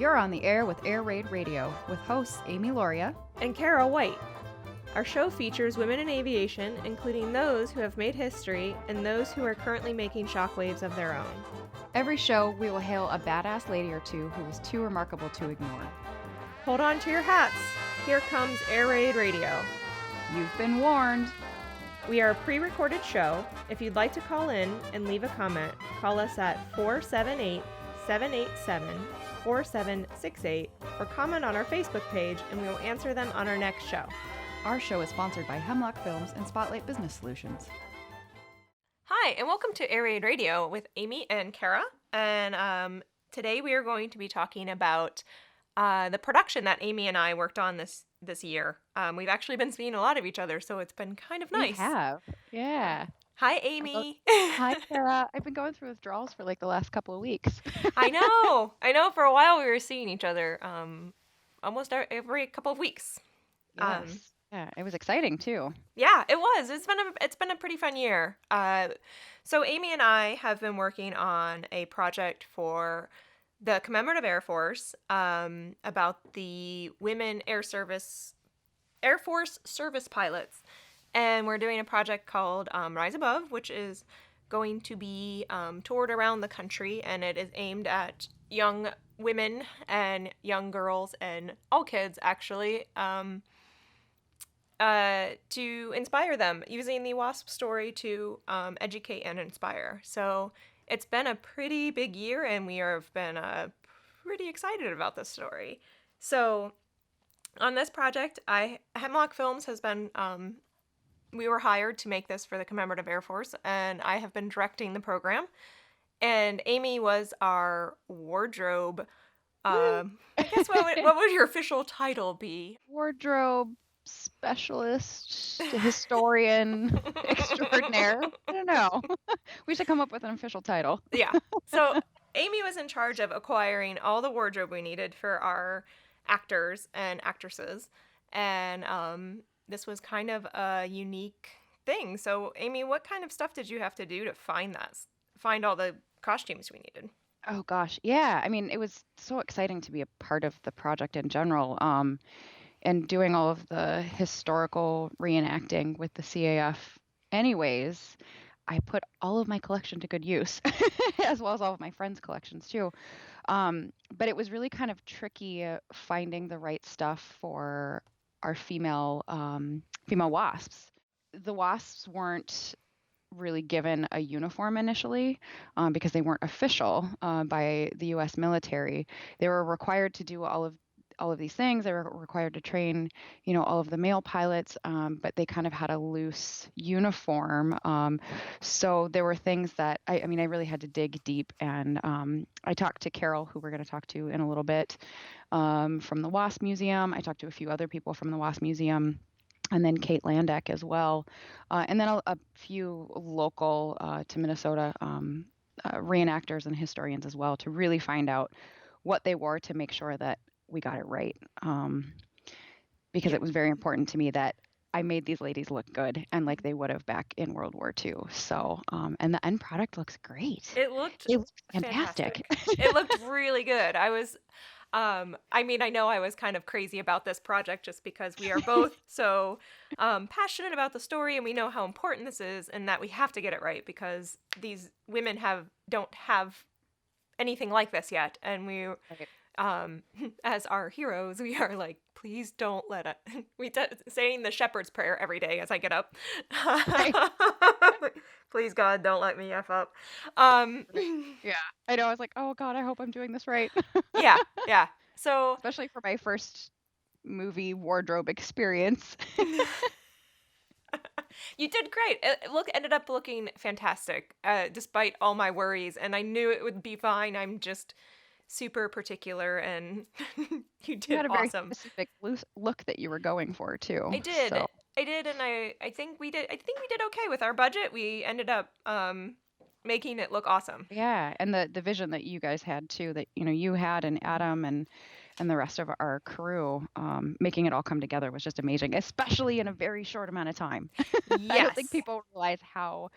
You're on the air with Air Raid Radio with hosts Amy Loria and Kara White. Our show features women in aviation, including those who have made history and those who are currently making shockwaves of their own. Every show, we will hail a badass lady or two who was too remarkable to ignore. Hold on to your hats. Here comes Air Raid Radio. You've been warned. We are a pre-recorded show. If you'd like to call in and leave a comment, call us at 478-787-4768 or comment on our Facebook page and we will answer them on our next show. Our show is sponsored by Hemlock Films and Spotlight Business Solutions. Hi, and welcome to Air Raid Radio with Amy and Kara. And today we are going to be talking about the production that Amy and I worked on this year. We've actually been seeing a lot of each other, so it's been kind of nice. We have, yeah. Hi, Amy. Hi, Kara. I've been going through withdrawals for like the last couple of weeks. I know. For a while we were seeing each other almost every couple of weeks. Yes. Yeah, it was exciting too. Yeah, it was. It's been a pretty fun year. So Amy and I have been working on a project for the Commemorative Air Force about the women Air Force service pilots, and we're doing a project called Rise Above, which is going to be toured around the country, and it is aimed at young women and young girls and all kids actually. To inspire them using the WASP story to educate and inspire. So it's been a pretty big year, and we have been pretty excited about this story. So on this project, Hemlock Films has been, we were hired to make this for the Commemorative Air Force, and I have been directing the program. And Amy was our wardrobe. I guess what would your official title be? Wardrobe specialist, historian extraordinaire. I don't know. We should come up with an official title. Yeah. So Amy was in charge of acquiring all the wardrobe we needed for our actors and actresses. And this was kind of a unique thing. So Amy, what kind of stuff did you have to do to find all the costumes we needed? Oh gosh. Yeah. I mean, it was so exciting to be a part of the project in general. And doing all of the historical reenacting with the CAF anyways, I put all of my collection to good use, as well as all of my friends' collections too. But it was really kind of tricky finding the right stuff for our female WASPs. The WASPs weren't really given a uniform initially because they weren't official by the U.S. military. They were required to do all of these things. They were required to train, all of the male pilots, but they kind of had a loose uniform. So there were things that I really had to dig deep. And I talked to Carol, who we're going to talk to in a little bit, from the WASP Museum. I talked to a few other people from the WASP Museum, and then Kate Landak as well. And then a few local to Minnesota reenactors and historians as well, to really find out what they wore to make sure that we got it right, because it was very important to me that I made these ladies look good and like they would have back in World War II. So, and the end product looks great. It looked fantastic. It looked really good. I was, I know I was kind of crazy about this project just because we are both so passionate about the story, and we know how important this is, and that we have to get it right because these women don't have anything like this yet, and we. Okay. As our heroes, we are like, please don't let it. Saying the shepherd's prayer every day as I get up. Please God, don't let me F up. Yeah, I know. I was like, oh God, I hope I'm doing this right. Yeah. So especially for my first movie wardrobe experience. You did great. It ended up looking fantastic, despite all my worries, and I knew it would be fine. I'm just super particular, and you had a awesome. Very specific look that you were going for too. I did, and I think we did okay with our budget. We ended up making it look awesome. Yeah, and the vision that you guys had too, that you had, and Adam and the rest of our crew, making it all come together was just amazing, especially in a very short amount of time. Yes. I don't think people realize how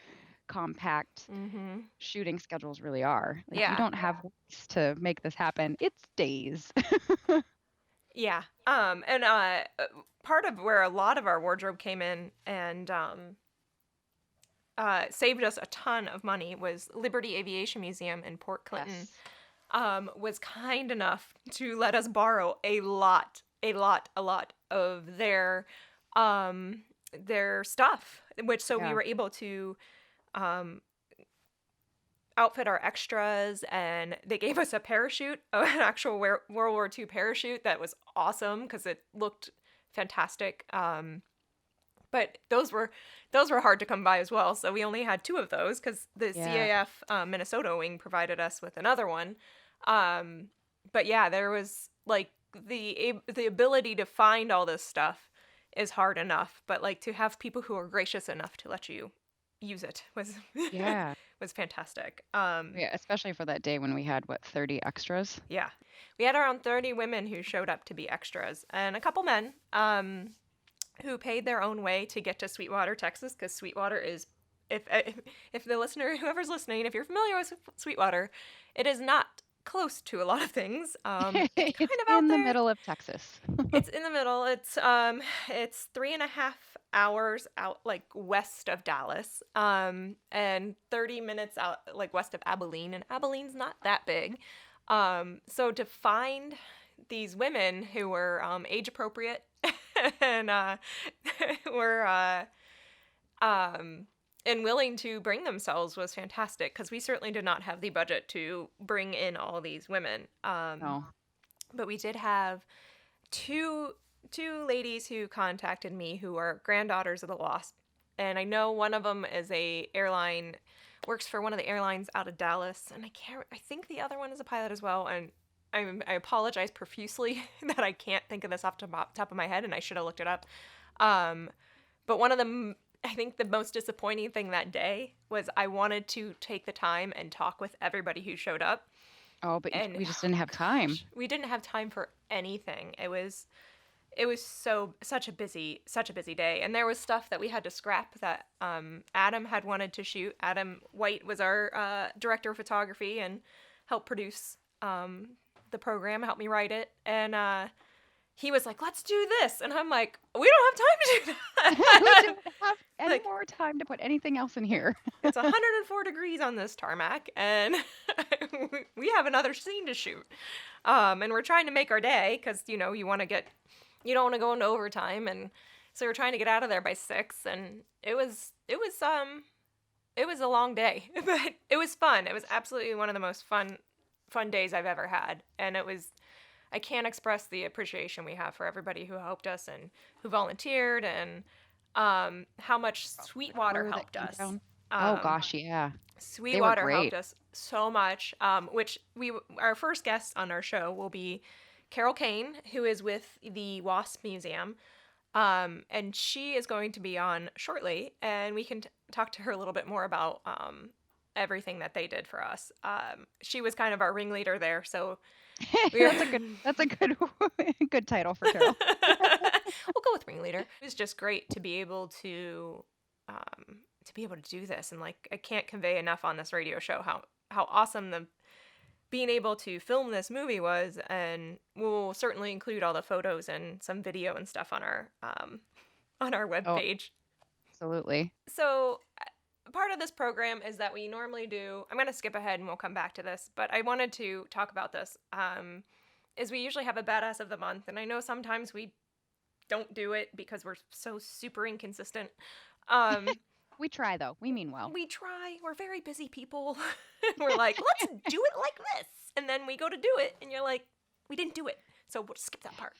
compact Mm-hmm. shooting schedules really are. Like you Yeah. don't have weeks to make this happen. It's days. Yeah. And part of where a lot of our wardrobe came in and saved us a ton of money was Liberty Aviation Museum in Port Clinton. Yes. Was kind enough to let us borrow a lot of their stuff, which so we Yeah. were able to um, outfit our extras, and they gave us a parachute, an actual World War II parachute that was awesome because it looked fantastic. But those were hard to come by as well. So we only had two of those because the Yeah. CAF Minnesota wing provided us with another one. Um, but yeah, there was like the ability to find all this stuff is hard enough, but like to have people who are gracious enough to let you use it was Yeah. was fantastic. Yeah, especially for that day when we had what, 30 extras? Yeah, we had around 30 women who showed up to be extras, and a couple men. Who paid their own way to get to Sweetwater, Texas, because Sweetwater is, if the listener, whoever's listening, if you're familiar with Sweetwater, it is not close to a lot of things. It's kind It's of out in the there. middle of Texas. It's in the middle. It's 3.5 hours out, like west of Dallas, and 30 minutes out, like west of Abilene, and Abilene's not that big. So to find these women who were age appropriate and were um, and willing to bring themselves was fantastic because we certainly did not have the budget to bring in all these women. No. But we did have two two ladies who contacted me who are granddaughters of the WASP, and I know one of them is a airline works for one of the airlines out of Dallas, and I think the other one is a pilot as well, and I apologize profusely that I can't think of this off the top of my head, and I should have looked it up. Um, but one of them, I think the most disappointing thing that day was I wanted to take the time and talk with everybody who showed up, Oh, but and we just oh didn't have time. gosh, we didn't have time for anything. It was such a busy day, and there was stuff that we had to scrap that Adam had wanted to shoot. Adam White was our director of photography and helped produce the program, helped me write it, and he was like, "Let's do this," and I'm like, "We don't have time to do We that." didn't have any Like, more time to put anything else in here. it's 104 degrees on this tarmac, and we have another scene to shoot. And we're trying to make our day because you don't want to go into overtime, and so we're trying to get out of there by 6. And it was a long day, but it was fun. It was absolutely one of the most fun days I've ever had, and I can't express the appreciation we have for everybody who helped us and who volunteered, and how much Sweetwater Crew that helped came us. down. Oh Um, gosh, yeah. They were Sweetwater helped great. us so much. Which our first guest on our show will be Carol Cain, who is with the WASP Museum, and she is going to be on shortly, and we can talk to her a little bit more about everything that they did for us. She was kind of our ringleader there, so we were. That's a good good title for Carol. We'll go with ringleader. It was just great to be able to do this, and like I can't convey enough on this radio show how awesome the being able to film this movie was, and we'll certainly include all the photos and some video and stuff on our Oh, webpage. absolutely. So part of this program is that we normally do. I'm going to skip ahead and we'll come back to this, but I wanted to talk about this. Is we usually have a badass of the month, and I know sometimes we don't do it because we're so super inconsistent. Um, We try though. We mean well. we try. We're very busy people. We're like, let's do it like this, and then we go to do it, and you're like, we didn't do it, so we'll skip that part.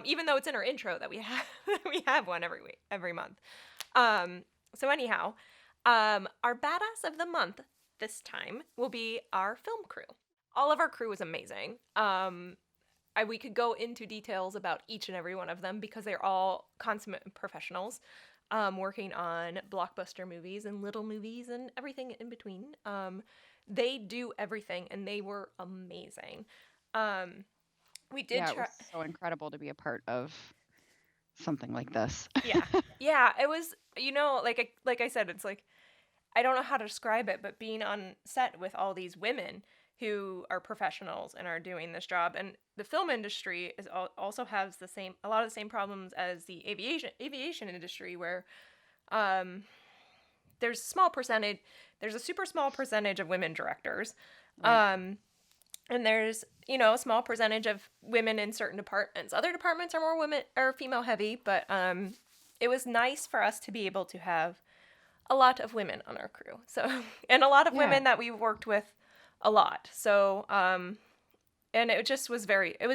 Even though it's in our intro that we have we have one every week, every month. So anyhow, our badass of the month this time will be our film crew. All of our crew is amazing. We could go into details about each and every one of them because they're all consummate professionals, working on blockbuster movies and little movies and everything in between. They do everything, and they were amazing. We did Yeah, it try. was so incredible to be a part of something like this. Yeah, yeah. It was, like I said, it's like I don't know how to describe it, but being on set with all these women who are professionals and are doing this job. And the film industry also has a lot of the same problems as the aviation industry, where um, there's a super small percentage of women directors. Right. Um, and there's, a small percentage of women in certain departments. Other departments are more women or female heavy, but it was nice for us to be able to have a lot of women on our crew. So, and a lot of Yeah. women that we've worked with a lot. So, and it was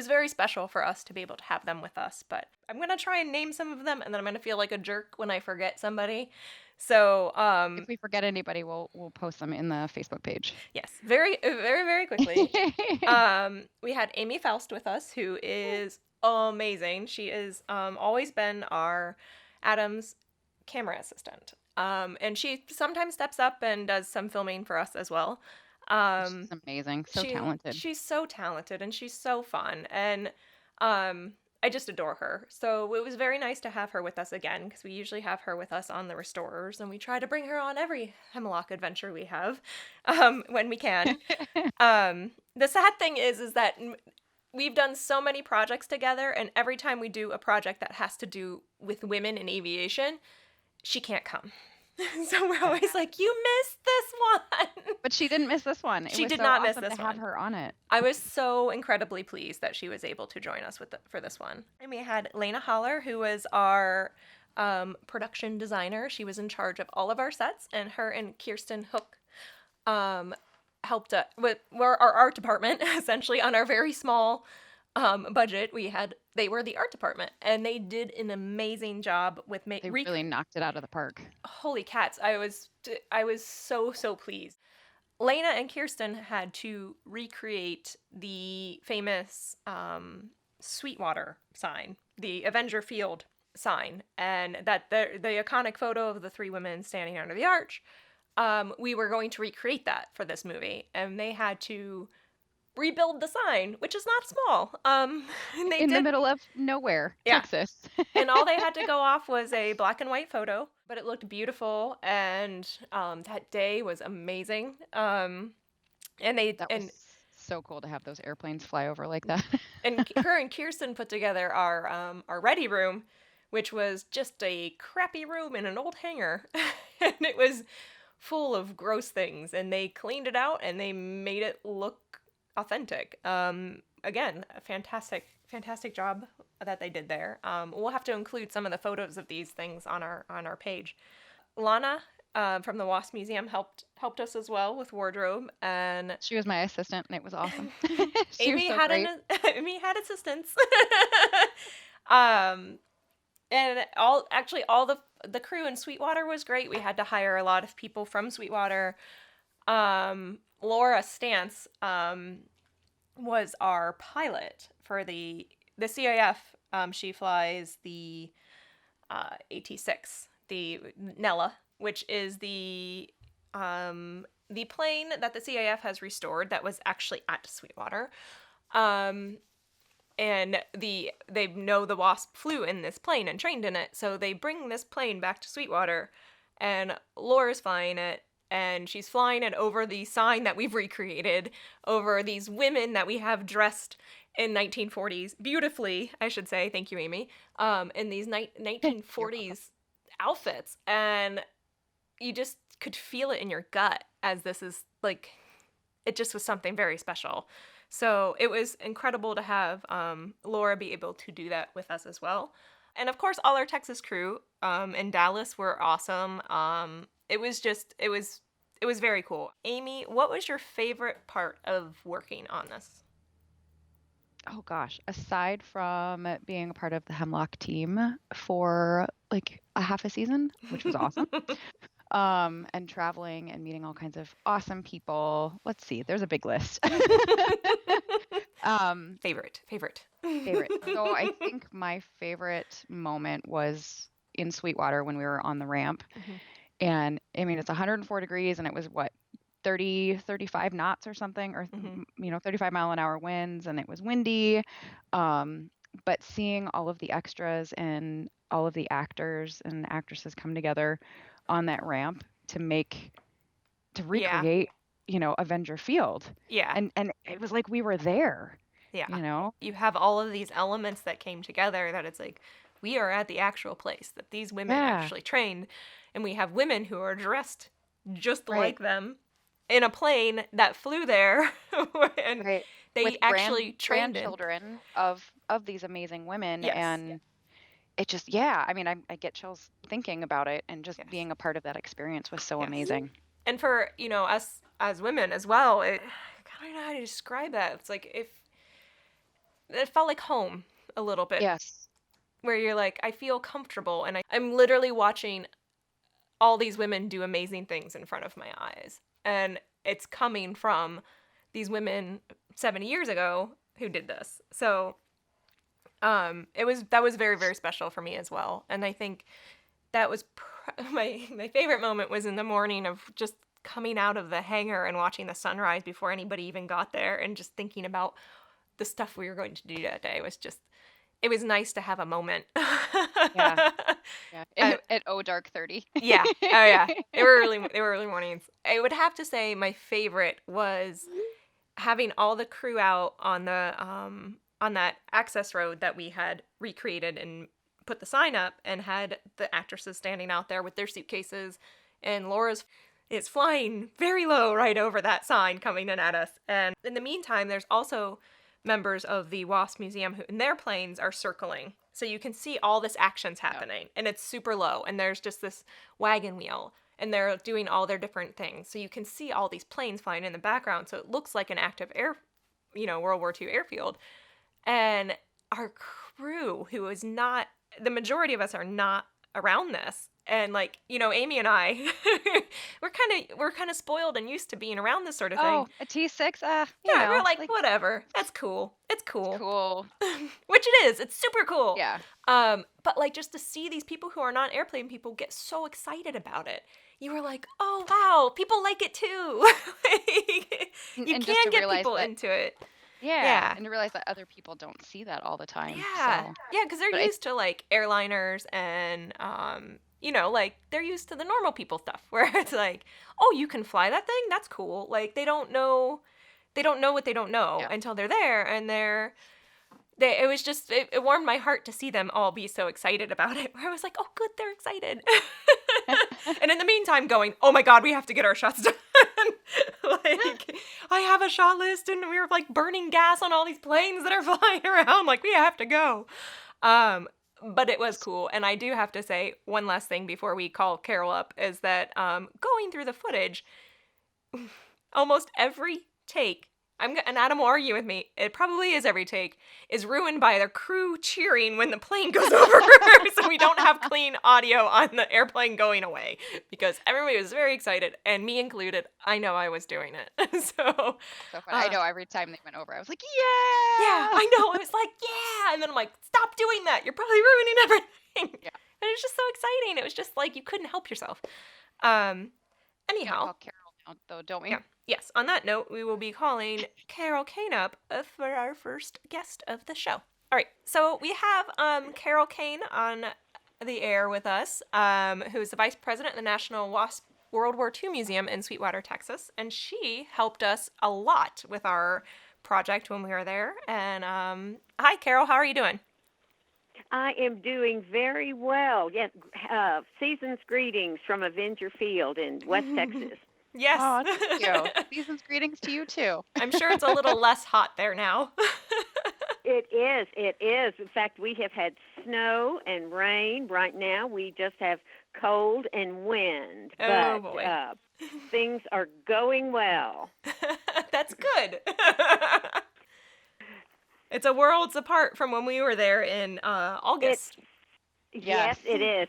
very special for us to be able to have them with us. But I'm going to try and name some of them, and then I'm going to feel like a jerk when I forget somebody. So, If we forget anybody, we'll post them in the Facebook page. yes, very, very, very quickly. We had Amy Faust with us, who is amazing. She is always been our Adam's camera assistant. And she sometimes steps up and does some filming for us as well. She's amazing, so She talented. she's so talented and she's so fun, and I just adore her. So it was very nice to have her with us again, because we usually have her with us on the Restorers, and we try to bring her on every Hemlock adventure we have, when we can. The sad thing is that we've done so many projects together, and every time we do a project that has to do with women in aviation, she can't come. So we're always like, you missed this one. But she didn't miss this one. It She was did so not miss awesome this to have one. her on it. I was so incredibly pleased that she was able to join us for this one. And we had Lena Holler, who was our production designer. She was in charge of all of our sets, and her and Kirsten Hook helped with our art department, essentially, on our very small budget. They were the art department, and they did an amazing job with They really knocked it out of the park. holy cats. I was so pleased. Lena and Kirsten had to recreate the famous Sweetwater sign, the Avenger Field sign, and that the iconic photo of the three women standing under the arch. We were going to recreate that for this movie, and they had to rebuild the sign, which is not small. And they In the did, middle of nowhere, yeah. Texas. And all they had to go off was a black and white photo, but it looked beautiful, and that day was amazing. And That was so cool to have those airplanes fly over like that. and her and Kirsten put together our ready room, which was just a crappy room in an old hangar, and it was full of gross things. And they cleaned it out and they made it look authentic. Again, a fantastic job that they did there. We'll have to include some of the photos of these things on our page. Lana from the WASP Museum helped us as well with wardrobe, and She was my assistant, and it was awesome. She was Amy so had great. Amy had assistants. And all the crew in Sweetwater was great. We had to hire a lot of people from Sweetwater. Laura Stance was our pilot for the CAF. She flies the AT-6, the Nella, which is the plane that the CAF has restored that was actually at Sweetwater. And they know the WASP flew in this plane and trained in it, so they bring this plane back to Sweetwater, and Laura's flying it, and she's flying it over the sign that we've recreated, over these women that we have dressed in 1940s, beautifully, I should say, thank you, Amy, in these 1940s outfits, and you just could feel it in your gut as this is, like, it just was something very special. So it was incredible to have Laura be able to do that with us as well. And of course, all our Texas crew in Dallas were awesome. It was very cool. Amy, what was your favorite part of working on this? Oh gosh, aside from being a part of the Hemlock team for like a half a season, which was awesome, and traveling and meeting all kinds of awesome people. Let's see, there's a big list. Favorite. Favorite. So I think my favorite moment was in Sweetwater when we were on the ramp. And I mean, it's 104 degrees and it was what, 30, 35 knots or something, or, 35-mile-an-hour winds, and it was windy. But seeing all of the extras and all of the actors and actresses come together on that ramp to make to Yeah. recreate, Avenger Field. Yeah. And it was like we were there, Yeah. you know? You have all of these elements that came together that it's like we are at the actual place that these women Yeah, actually trained, and we have women who are dressed just right, like them in a plane that flew there and right. they With actually trained in. grandchildren of these amazing women, Yes. and it just, yeah, I mean, I get chills thinking about it, and just Yes. being a part of that experience was so Yes. amazing. And for, us as women as well, I don't know how to describe that. It's like if it felt like home a little bit, Yes. where you're like, I feel comfortable, and I'm literally watching all these women do amazing things in front of my eyes. And it's coming from these women 70 years ago who did this. So that was very, very special for me as well. And I think that was my favorite moment was in the morning of just coming out of the hangar and watching the sunrise before anybody even got there, and just thinking about the stuff we were going to do that day. Was just, it was nice to have a moment. Yeah. Yeah. I, At Oh Dark 30. yeah. Oh yeah. They were early mornings. I would have to say my favorite was having all the crew out on that access road that we had recreated and put the sign up, and had the actresses standing out there with their suitcases, and Laura's is flying very low right over that sign coming in at us. And in the meantime, there's also members of the WASP Museum who in their planes are circling. So you can see all this action's Yep. happening, and it's super low, and there's just this wagon wheel, and they're doing all their different things. So you can see all these planes flying in the background, so it looks like an active World War II airfield. And our crew, who is not, the majority of us are not around this. And like, Amy and I, we're kind of spoiled and used to being around this sort of thing. Oh, a T6, Yeah, we're like, like, whatever, that's cool. It's it's cool. cool. Which it is. It's super cool. Yeah. But like, just to see these people who are not airplane people get so excited about it. You were like, oh wow, people like it too. Like, And, you just can to get realize people that, into it. yeah, Yeah. and to realize that other people don't see that all the time. Yeah. So, Yeah, because they're but used to like airliners and like they're used to the normal people stuff where it's like, oh, you can fly that thing? That's cool. Like they don't know what they don't know yeah. until they're there, and it was just it warmed my heart to see them all be so excited about it. Where I was like, oh good, they're excited. And in the meantime going, oh my god, we have to get our shots done. Like, I have a shot list, and we were like burning gas on all these planes that are flying around. Like, we have to go. But it was cool. And I do have to say one last thing before we call Carol up is that going through the footage, almost every take, and Adam will argue with me, it probably is every take, is ruined by the crew cheering when the plane goes over. So we don't have clean audio on the airplane going away, because everybody was very excited, and me included. I know I was doing it. So, So fun. I know every time they went over, I was like, yeah, yeah. I know. I was like, yeah. And then I'm like, stop doing that. You're probably ruining everything. Yeah. And it's just so exciting. It was just like, you couldn't help yourself. We gotta Anyhow, call Carol now, though, don't we? yeah. Yes, on that note, we will be calling Carol Cain up for our first guest of the show. All right, so we have Carol Cain on the air with us, who is the vice president of the National WASP World War II Museum in Sweetwater, Texas, and she helped us a lot with our project when we were there. And hi, Carol, how are you doing? I am doing very well. Yes, season's greetings from Avenger Field in West Texas. Yes. Oh, thank you. Season's greetings to you too. I'm sure it's a little less hot there now. It is. It is. In fact, we have had snow and rain. Right now, we just have cold and wind. Oh, But boy. things are going well. That's good. It's a worlds apart from when we were there in August. Yes, it is.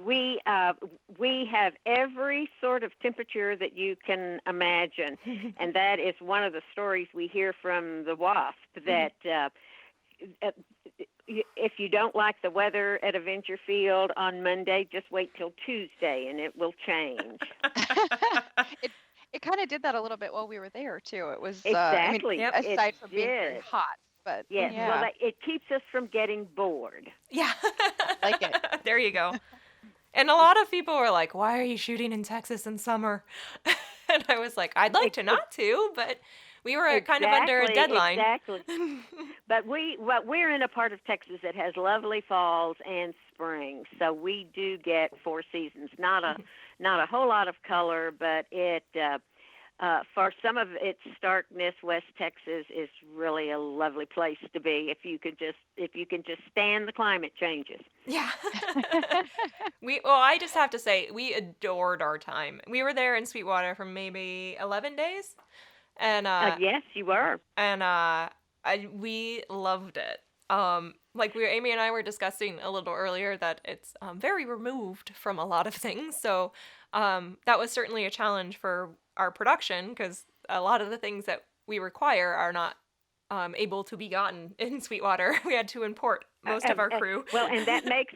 We have every sort of temperature that you can imagine, and that is one of the stories we hear from the WASP, that if you don't like the weather at Avenger Field on Monday, just wait till Tuesday and it will change. It kind of did that a little bit while we were there too. It was Exactly. Yep. aside It from being very did. hot, but Yes, yeah, well, it keeps us from getting bored. Yeah. like it. There you go. And a lot of people were like, why are you shooting in Texas in summer? And I was like, I'd like to not to, but we were kind of under a deadline. Exactly. But we're in a part of Texas that has lovely falls and springs, so we do get 4 seasons. Not a whole lot of color, but it for some of its starkness, West Texas is really a lovely place to be if you can just stand the climate changes. Yeah. I just have to say, we adored our time. We were there in Sweetwater for maybe 11 days. And yes, you were. And we loved it. Amy and I were discussing a little earlier that it's very removed from a lot of things. So that was certainly a challenge for our production, because a lot of the things that we require are not able to be gotten in Sweetwater. We had to import most of our crew. Well, and that makes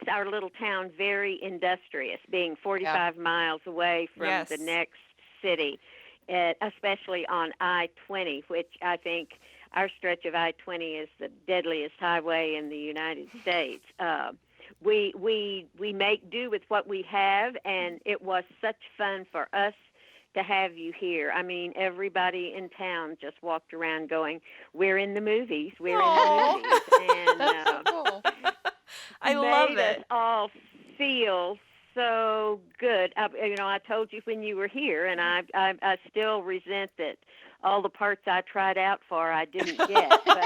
our little town very industrious, being 45 miles away from the next city, especially on I-20, which I think our stretch of I-20 is the deadliest highway in the United States. We make do with what we have, and it was such fun for us to have you here. I mean, everybody in town just walked around going, "We're in the movies. We're in the movies." And That's so cool. I love made it. us all feel so good. I told you when you were here, and I still resent that all the parts I tried out for I didn't get, but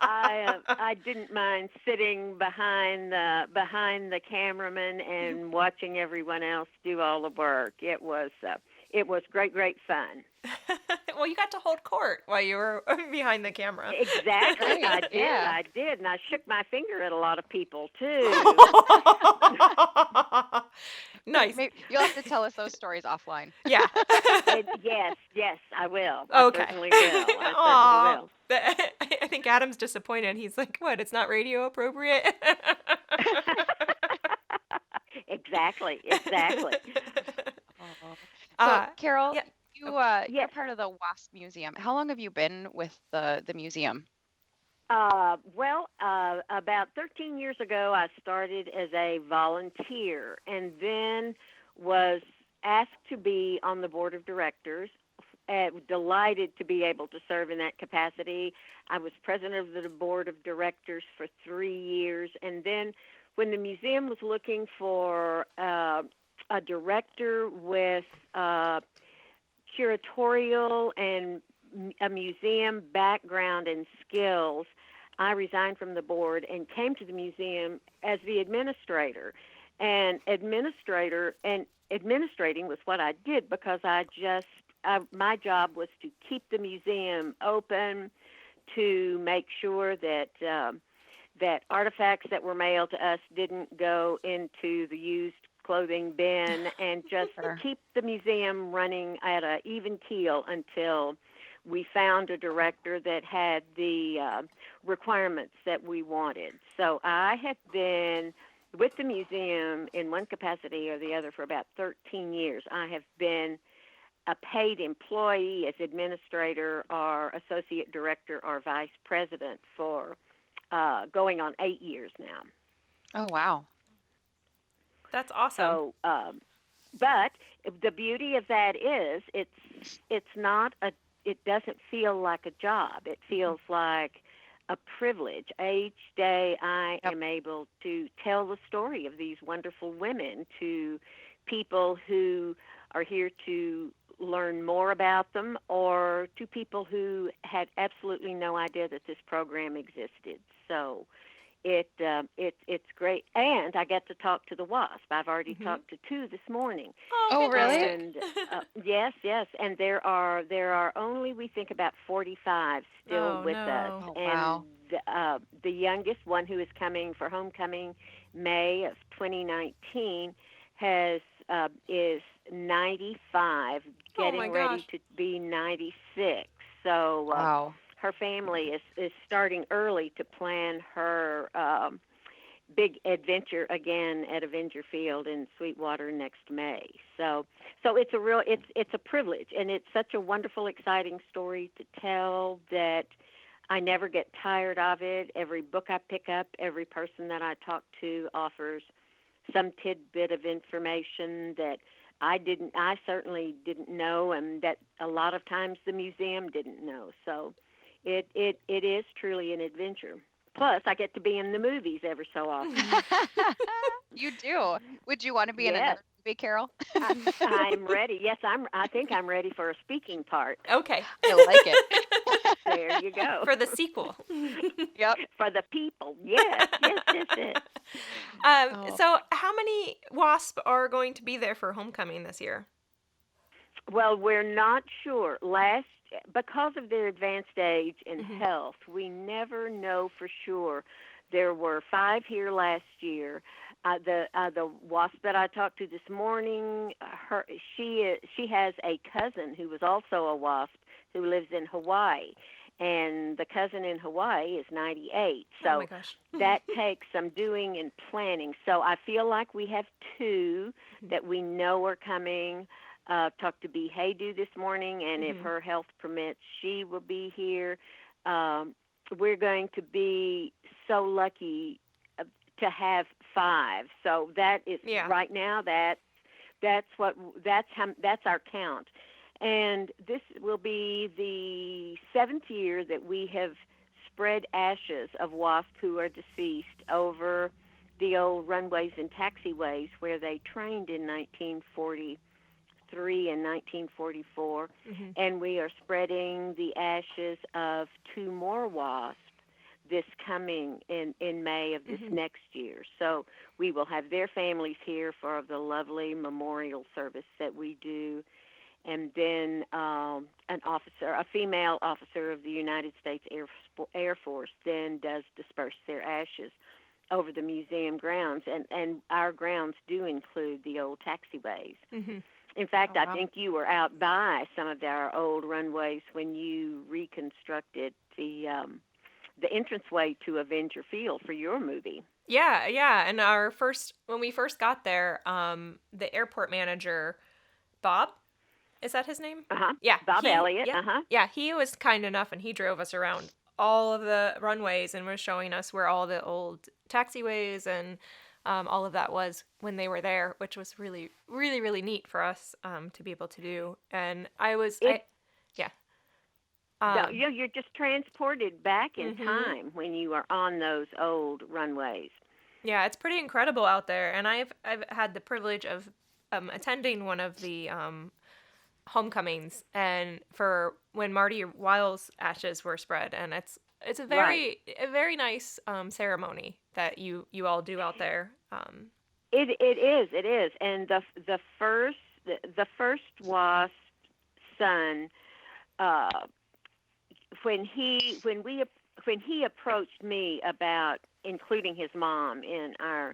I didn't mind sitting behind the cameraman and watching everyone else do all the work. It was great fun. Well, you got to hold court while you were behind the camera. Exactly, I did. Yeah. I did, and I shook my finger at a lot of people too. Nice. Maybe you'll have to tell us those stories offline. Yeah. Yes, I will. Okay. I certainly will. I certainly will. I think Adam's disappointed. He's like, "What? It's not radio appropriate?" Exactly. So, Carol, yeah. you're part of the WASP Museum. How long have you been with the museum? About 13 years ago, I started as a volunteer and then was asked to be on the board of directors. Delighted to be able to serve in that capacity. I was president of the board of directors for 3 years, and then when the museum was looking for a director with curatorial and a museum background and skills, I resigned from the board and came to the museum as the administrator. And administrating was what I did because my job was to keep the museum open, to make sure that that artifacts that were mailed to us didn't go into the used clothing bin, and just keep the museum running at an even keel until we found a director that had the requirements that we wanted. So I have been with the museum in one capacity or the other for about 13 years. I have been a paid employee as administrator or associate director or vice president for going on 8 years now. Oh, wow. That's awesome. So, but the beauty of that is it doesn't feel like a job. It feels like a privilege. Each day I am able to tell the story of these wonderful women to people who are here to learn more about them, or to people who had absolutely no idea that this program existed. So it's great, and I get to talk to the WASP. I've already talked to 2 this morning. Oh, really? And yes, and there are only, we think, about 45 still with us. Oh, and wow. The youngest one, who is coming for homecoming May of 2019, is 95, getting ready to be 96. So wow. Her family is starting early to plan her big adventure again at Avenger Field in Sweetwater next May. So it's a privilege, and it's such a wonderful, exciting story to tell that I never get tired of it. Every book I pick up, every person that I talk to offers some tidbit of information that I certainly didn't know, and that a lot of times the museum didn't know. So it is truly an adventure. Plus, I get to be in the movies every so often. You do. Would you want to be in Yes. another movie, Carol? I'm ready. Yes, I think I'm ready for a speaking part. Okay. I like it. There you go. For the sequel. Yep. For the people. Yes. Oh. So how many WASP are going to be there for homecoming this year? Well, we're not sure. Because of their advanced age and health, we never know for sure. There were 5 here last year. The WASP that I talked to this morning, she has a cousin who was also a WASP who lives in Hawaii, and the cousin in Hawaii is 98. So Oh my gosh. that takes some doing and planning. So I feel like we have 2 that we know are coming. Talked to B. Haydu this morning, and if her health permits, she will be here. We're going to be so lucky to have 5. So that is right now. That's our count, and this will be the 7th year that we have spread ashes of WASP who are deceased over the old runways and taxiways where they trained in 1943 and 1944, and we are spreading the ashes of 2 more WASP this coming in May of this next year. So we will have their families here for the lovely memorial service that we do, and then a female officer of the United States Air Force then does disperse their ashes over the museum grounds, and our grounds do include the old taxiways. In fact, I think you were out by some of our old runways when you reconstructed the entranceway to Avenger Field for your movie. Yeah. And when we first got there, the airport manager, Bob, is that his name? Yeah. Bob Elliott. Yeah. Yeah, he was kind enough, and he drove us around all of the runways and was showing us where all the old taxiways and all of that was when they were there, which was really, really, really neat for us to be able to do. And you're just transported back in time when you are on those old runways. Yeah, it's pretty incredible out there. And I've had the privilege of attending one of the homecomings, and for when Marty Wile's ashes were spread, and it's a very nice ceremony that you all do out there. It is, and the first WASP son, when he approached me about including his mom in our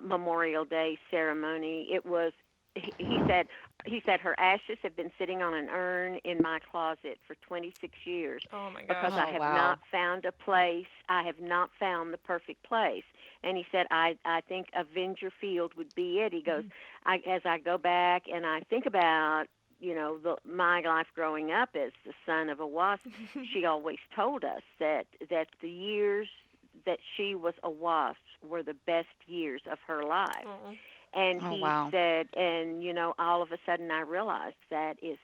Memorial Day ceremony, he said her ashes have been sitting on an urn in my closet for 26 years. Oh my gosh. Because I have not found a place. I have not found the perfect place. And he said, I think Avenger Field would be it. He goes, as I go back and I think about, my life growing up as the son of a WASP, she always told us that the years that she was a WASP were the best years of her life. And he said, and all of a sudden I realized that is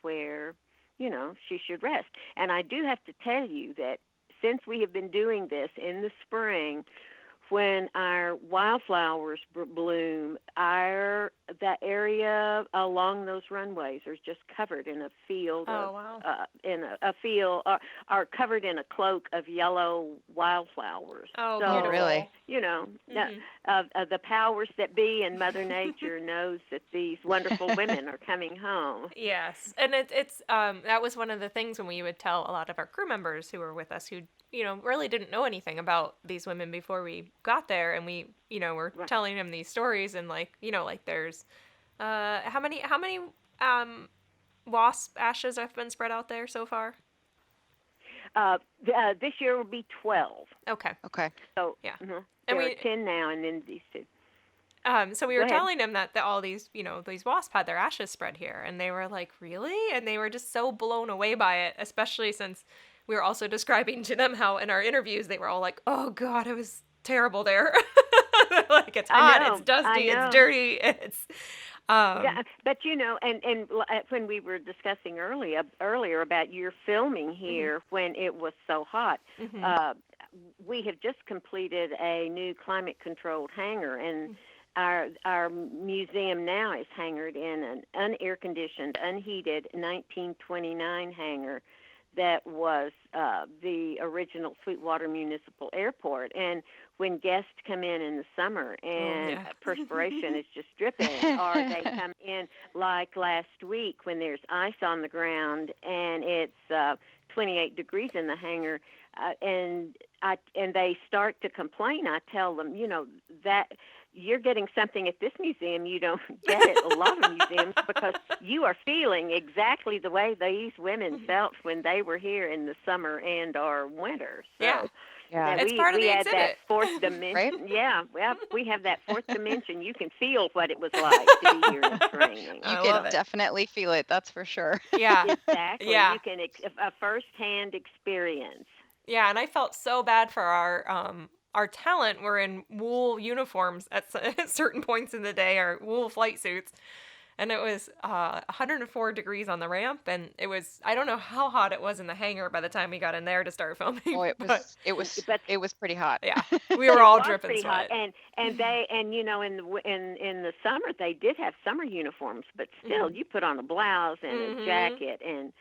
where, she should rest. And I do have to tell you that since we have been doing this in the spring, when our wildflowers bloom, that area along those runways are just covered in a field are covered in a cloak of yellow wildflowers. Oh, so, beautiful. Really? The powers that be in Mother Nature knows that these wonderful women are coming home. Yes, and it's that was one of the things when we would tell a lot of our crew members who were with us who really didn't know anything about these women before we got there, and we were telling them these stories, and there's how many WASP ashes have been spread out there so far? This year will be 12. Okay. So yeah, there are 10 now, and then these 2. So we were telling them that all these, these WASP had their ashes spread here, and they were like, really? And they were just so blown away by it, especially since we were also describing to them how in our interviews they were all like, oh God, it was terrible there. Like it's I hot, it's know, I dusty, it's know. dirty, it's Yeah, but when we were discussing earlier about your filming mhm, here when it was so hot, mhm, uh, we have just completed a new climate controlled hangar, and our museum now is hangared in an unair conditioned, unheated 1929 hangar that was the original Sweetwater Municipal Airport. And when guests come in the summer oh and yeah. perspiration is just dripping, or they come in like last week when there's ice on the ground and it's 28 degrees in the hangar, and they start to complain, I tell them, that you're getting something at this museum you don't get at a lot of museums, because you are feeling exactly the way these women felt when they were here in the summer and or winter. Yeah, So Yeah, that it's we part of we the add that exhibit. fourth right? dimension. Yeah, well, we have that fourth dimension. You can feel what it was like to be here in training. You I could love it. definitely feel it, that's for sure. Yeah, Exactly. yeah, You can a first-hand experience. yeah. And I felt so bad for our talent. We're in wool uniforms at at certain points in the day, our wool flight suits, and it was 104 degrees on the ramp, and it was, I don't know how hot it was in the hangar by the time we got in there to start filming, Oh, it but was it was But it was pretty hot. yeah, we were it all was dripping pretty hot, sweat. and in the summer they did have summer uniforms, but still Mhm. you put on a blouse and a Mhm. jacket and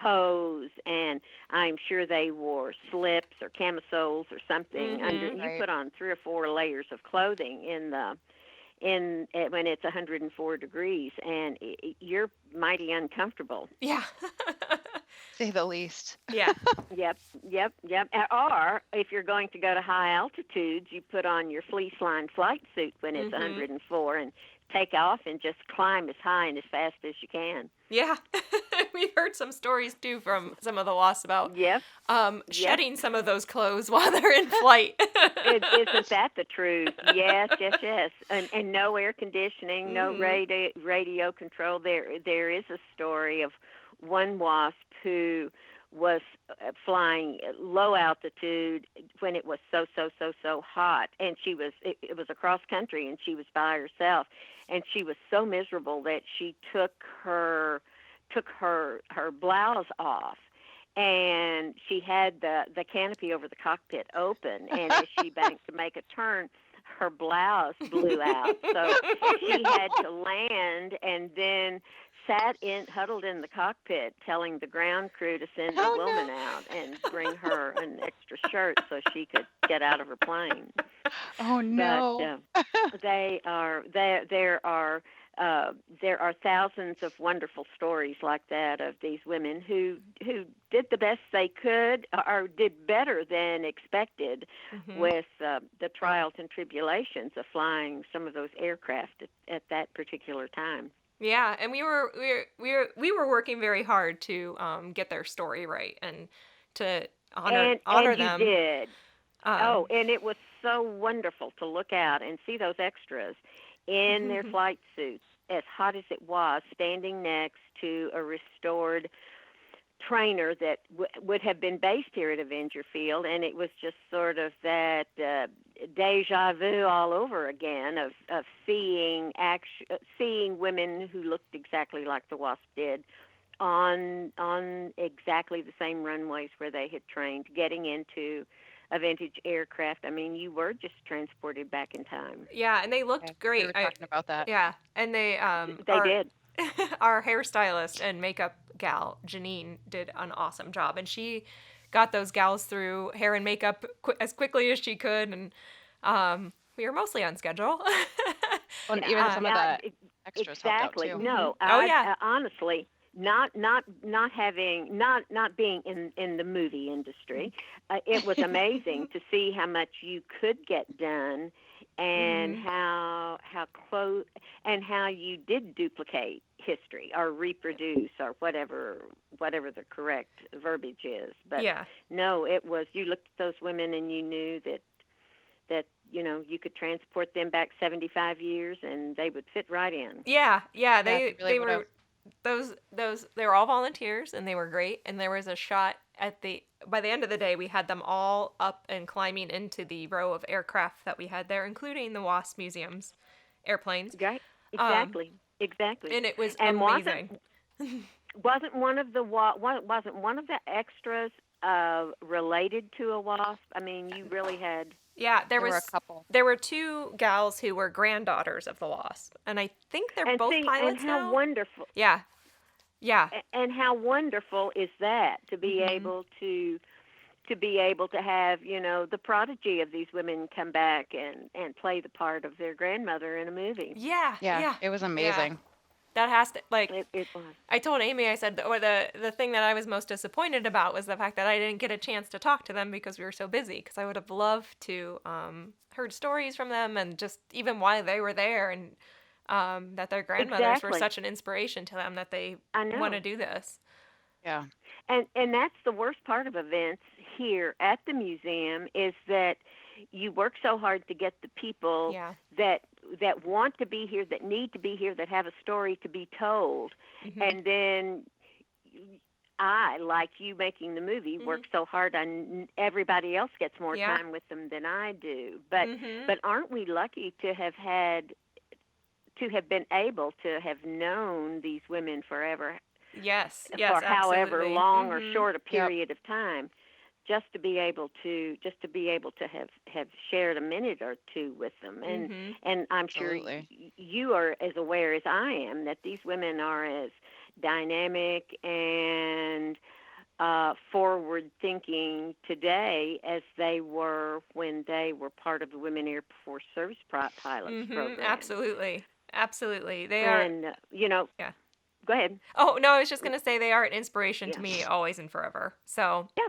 hose, and I'm sure they wore slips or camisoles or something under. Mhm. You Right. put on 3 or 4 layers of clothing when it's 104 degrees, and you're mighty uncomfortable. Yeah. Say the least. Yeah. Yep, yep. Or if you're going to go to high altitudes, you put on your fleece lined flight suit when it's Mhm. 104 and take off and just climb as high and as fast as you can. Yeah. We've heard some stories too from some of the wasps about Yep, yep. shedding some of those clothes while they're in flight. Isn't that the truth? Yes. And no air conditioning, no Mhm. radio control. There is a story of one wasp who was flying at low altitude when it was so hot, and it was across country, and she was by herself, and she was so miserable that she took her blouse off, and she had the canopy over the cockpit open, and as she banked to make a turn, her blouse blew out, so she had to land and then huddled in the cockpit, telling the ground crew to send a Oh woman no. out and bring her an extra shirt so she could get out of her plane. Oh But no. they are there are thousands of wonderful stories like that of these women who did the best they could, or did better than expected, Mhm. with the trials and tribulations of flying some of those aircraft at that particular time. Yeah, and we were working very hard to get their story right and to honor And you them. did. Oh, Um and it was so wonderful to look out and see those extras in their flight suits, as hot as it was, standing next to a restored trainer that would have been based here at Avenger Field, and it was just sort of that deja vu all over again of seeing women who looked exactly like the Wasp did on exactly the same runways where they had trained, getting into a vintage aircraft. I mean, you were just transported back in time. yeah, and they Okay, looked we great. were talking about that. Yeah, and they They did. our hairstylist and makeup gal Janine did an awesome job, and she got those gals through hair and makeup as quickly as she could, and we were mostly on schedule. Well, and even some of Yeah, the extras helped out exactly. too. Mhm. No, Oh I yeah. honestly not being in the movie industry, it was amazing to see how much you could get done, and Mhm. how close, and how you did duplicate history or reproduce, or whatever the correct verbiage is. But Yeah. no, it was, you looked at those women and you knew that you could transport them back 75 years and they would fit right in. Yeah, Yeah, they really they would have. were those they were all volunteers and they were great, and there was a shot by the end of the day, we had them all up and climbing into the row of aircraft that we had there, including the WASP museum's airplanes. Right. Um, Exactly. and it was And amazing. wasn't wasn't one of the extras related to a WASP? I mean, you really had. Yeah, There were a couple. there were two gals who were granddaughters of the WASP, and I think they're And both see, pilots and how now. wonderful. Yeah, yeah. And how wonderful is that to be able to have, the prodigy of these women come back and play the part of their grandmother in a movie. Yeah, Yeah, it was amazing. Yeah. That has to, like, It was. I told Amy, I said, or the thing that I was most disappointed about was the fact that I didn't get a chance to talk to them because we were so busy. Because I would have loved to heard stories from them and just even why they were there and that their grandmothers were Exactly. such an inspiration to them that they I know. want to do this. Yeah. And that's the worst part of events here at the museum is that you work so hard to get the people Yeah. that want to be here, that need to be here, that have a story to be told, and then I, like you making the movie, work so hard on everybody else gets more Yeah. time with them than I do. But Mhm. but aren't we lucky to have been able to have known these women forever, Yes, for however absolutely. long or Mhm. short a period of time, just to be able to have shared a minute or two with them. And I'm sure Absolutely. you are as aware as I am that these women are as dynamic and forward thinking today as they were when they were part of the Women Air Force Service Pilots program. Absolutely. They are. And Yeah. go ahead. Oh no, I was just gonna say they are an inspiration to Yeah. me, always and forever. So. Yeah,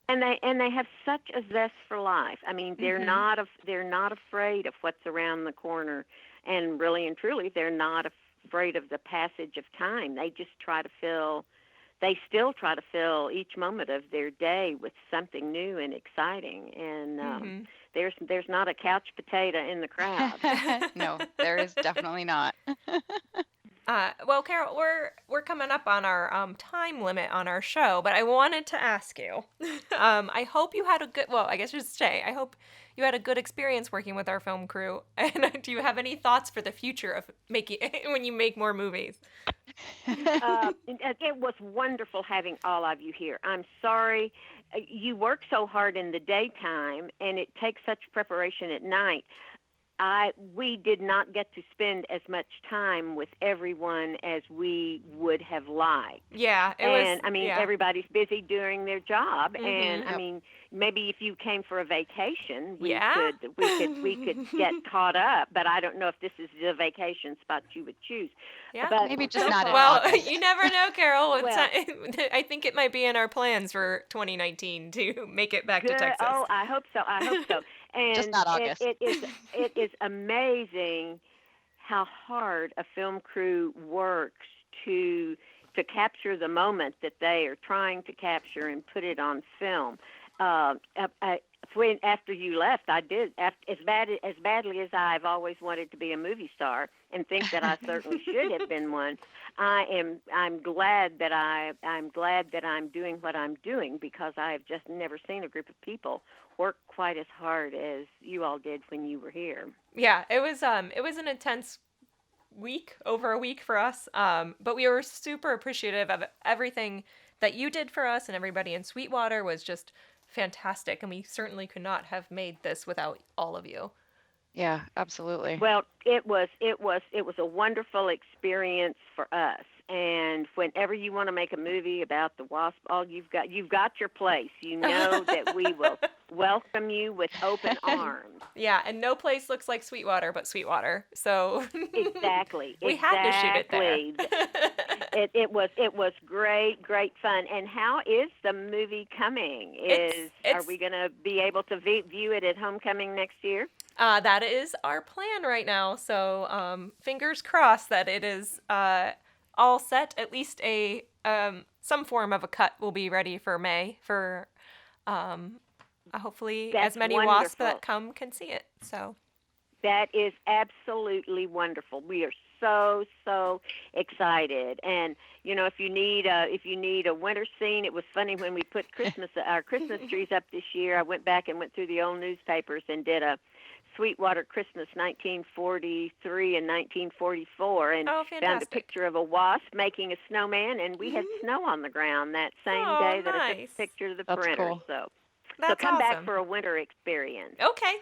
and they have such a zest for life. I mean, they're not afraid of what's around the corner, and really and truly, they're not afraid of the passage of time. They just they still try to fill each moment of their day with something new and exciting. And there's not a couch potato in the crowd. No, there is definitely not. Well, Carol, we're coming up on our time limit on our show, but I wanted to ask you. I hope you had a good. Well, I guess just say I hope you had a good experience working with our film crew. And do you have any thoughts for the future of making when you make more movies? It was wonderful having all of you here. I'm sorry you work so hard in the daytime, and it takes such preparation at night. We did not get to spend as much time with everyone as we would have liked. Yeah, everybody's busy doing their job, and Yep. I mean, maybe if you came for a vacation, we Yeah. could get caught up. But I don't know if this is the vacation spot you would choose. Yeah. But Maybe just so not in far- Well, you never know, Carol. Well- I think it might be in our plans for 2019 to make it back to Good. Texas. Oh, I hope so. And Just not August. it is amazing how hard a film crew works to capture the moment that they are trying to capture and put it on film. When after you left, I did as badly as I've always wanted to be a movie star and think that I certainly should have been one. I'm glad that I'm doing what I'm doing, because I've just never seen a group of people work quite as hard as you all did when you were here. Yeah, it was an intense over a week for us. But we were super appreciative of everything that you did for us, and everybody in Sweetwater was just fantastic, and we certainly could not have made this without all of you. Yeah, absolutely. Well, it was a wonderful experience for us. And whenever you want to make a movie about the WASP, you've got your place. You know that we will welcome you with open arms. Yeah, and no place looks like Sweetwater but Sweetwater. So Exactly. we had to shoot it there. It was great fun. And how is the movie coming? Are we going to be able to view it at homecoming next year? That is our plan right now. So fingers crossed that it is all set. At least some form of a cut will be ready for May for hopefully That's as many wonderful. WASP that come can see it. So That is absolutely wonderful. We are so excited. And if you need a winter scene, it was funny when we put our Christmas trees up this year. I went back and went through the old newspapers and did a Sweetwater Christmas 1943 and 1944, and found a picture of a wasp making a snowman, and we had snow on the ground that same day that I took the picture of the printer. Cool. So That's come awesome. back for a winter experience. Okay.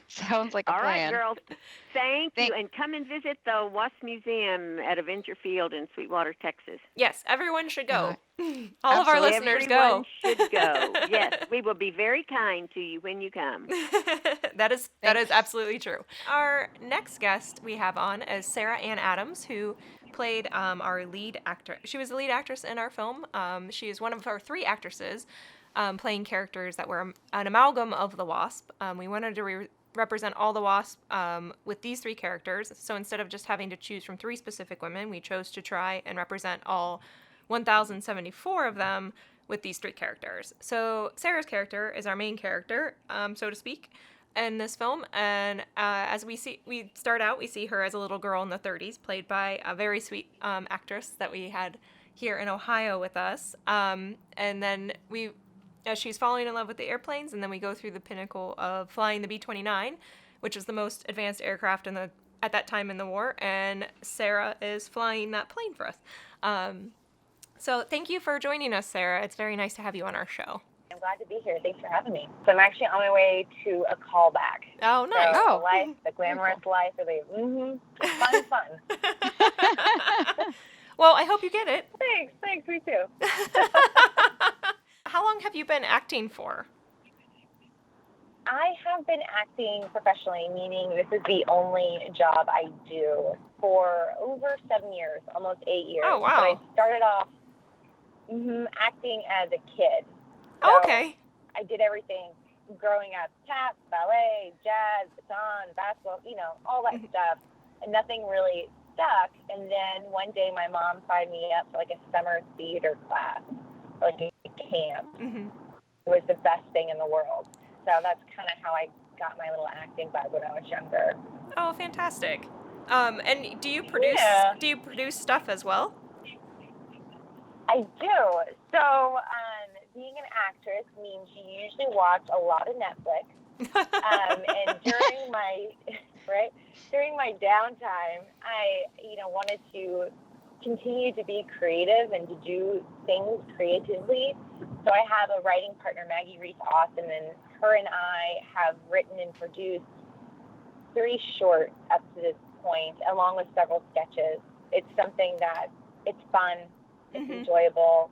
Sounds like a plan. All right, girls. Thank you. And come and visit the WASP Museum at Avenger Field in Sweetwater, Texas. Yes, everyone should go. All of our listeners everyone should go. Yes, we will be very kind to you when you come. That is absolutely true. Our next guest we have on is Sarah Ann Adams, who played our lead actor. She was the lead actress in our film. She is one of our 3 actresses playing characters that were an amalgam of the WASP. We wanted to represent all the WASP with these 3 characters. So instead of just having to choose from 3 specific women, we chose to try and represent all 1,074 of them with these 3 characters. So Sarah's character is our main character, so to speak, in this film. And as we start out, we see her as a little girl in the 30s, played by a very sweet actress that we had here in Ohio with us. And then she's falling in love with the airplanes, and then we go through the pinnacle of flying the B-29, which is the most advanced aircraft at that time in the war, and Sarah is flying that plane for us. So thank you for joining us, Sarah. It's very nice to have you on our show. I'm glad to be here. Thanks for having me. So I'm actually on my way to a callback. Oh, nice. So the glamorous life, fun. Well, I hope you get it. Thanks, me too. How long have you been acting for? I have been acting professionally, meaning this is the only job I do, for over 7 years, almost 8 years. Oh, wow. But I started off acting as a kid. So Okay. I did everything growing up: tap, ballet, jazz, baton, basketball, all that stuff. And nothing really stuck. And then one day my mom signed me up for like a summer theater class, like a camp. Mm-hmm. It was the best thing in the world. So that's kind of how I got my little acting bug when I was younger. Oh, fantastic. And do you produce stuff as well? I do. So being an actress means you usually watch a lot of Netflix. And during my downtime, I wanted to continue to be creative and to do things creatively. So I have a writing partner, Maggie Reese Austin, and her and I have written and produced 3 shorts up to this point, along with several sketches. It's something that it's fun, it's enjoyable.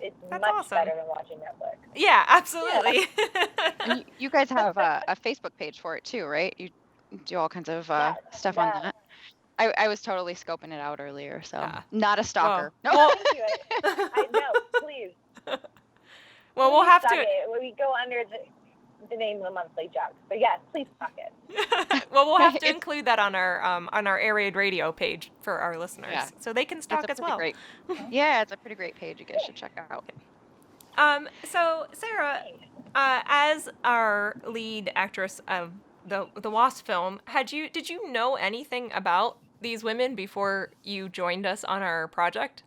It's That's much awesome. better than watching Netflix. Yeah, absolutely. And you guys have a Facebook page for it too, right? You do all kinds of stuff on that. I was totally scoping it out earlier, so not a stalker. Well, No. thank you. I know, please. Well, we'll have to. We go under the name of the monthly jug. But yes, please talk it. Well, we'll have to include that on our Air Raid Radio page for our listeners, so they can stalk as well. Yeah, it's a pretty great page. You guys should check out. So Sarah, as our lead actress of the WASP film, did you know anything about these women before you joined us on our project?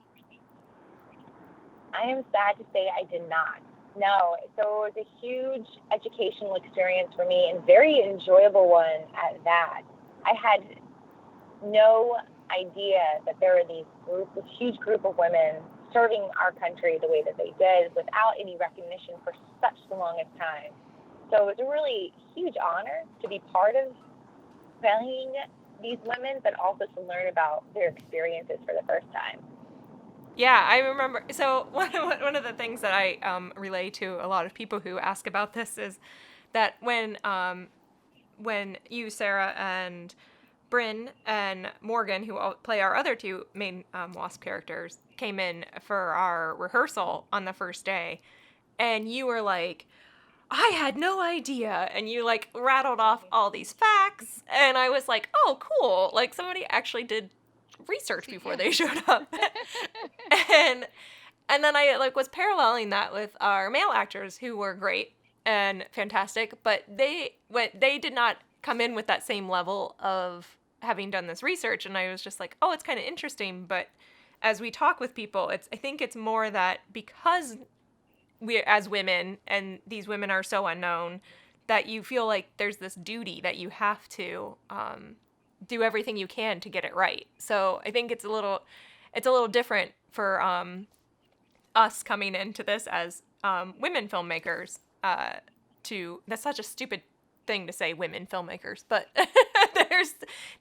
I am sad to say I did not. No. So it was a huge educational experience for me, and very enjoyable one at that. I had no idea that there were this huge group of women serving our country the way that they did without any recognition for such the longest time. So it was a really huge honor to be part of playing these women, but also to learn about their experiences for the first time. Yeah, I remember. So one of the things that I relay to a lot of people who ask about this is that when you, Sarah, and Bryn and Morgan, who play our other 2 main WASP characters, came in for our rehearsal on the first day, and you were like, I had no idea, and you like rattled off all these facts, and I was like, oh, cool, like somebody actually did research before they showed up. and then I was paralleling that with our male actors, who were great and fantastic, but they did not come in with that same level of having done this research, and I was just like, oh, it's kind of interesting. But as we talk with people, I think it's more that because we as women, and these women are so unknown, that you feel like there's this duty that you have to do everything you can to get it right. So I think it's a little different for us coming into this as women filmmakers. That's such a stupid thing to say, women filmmakers, but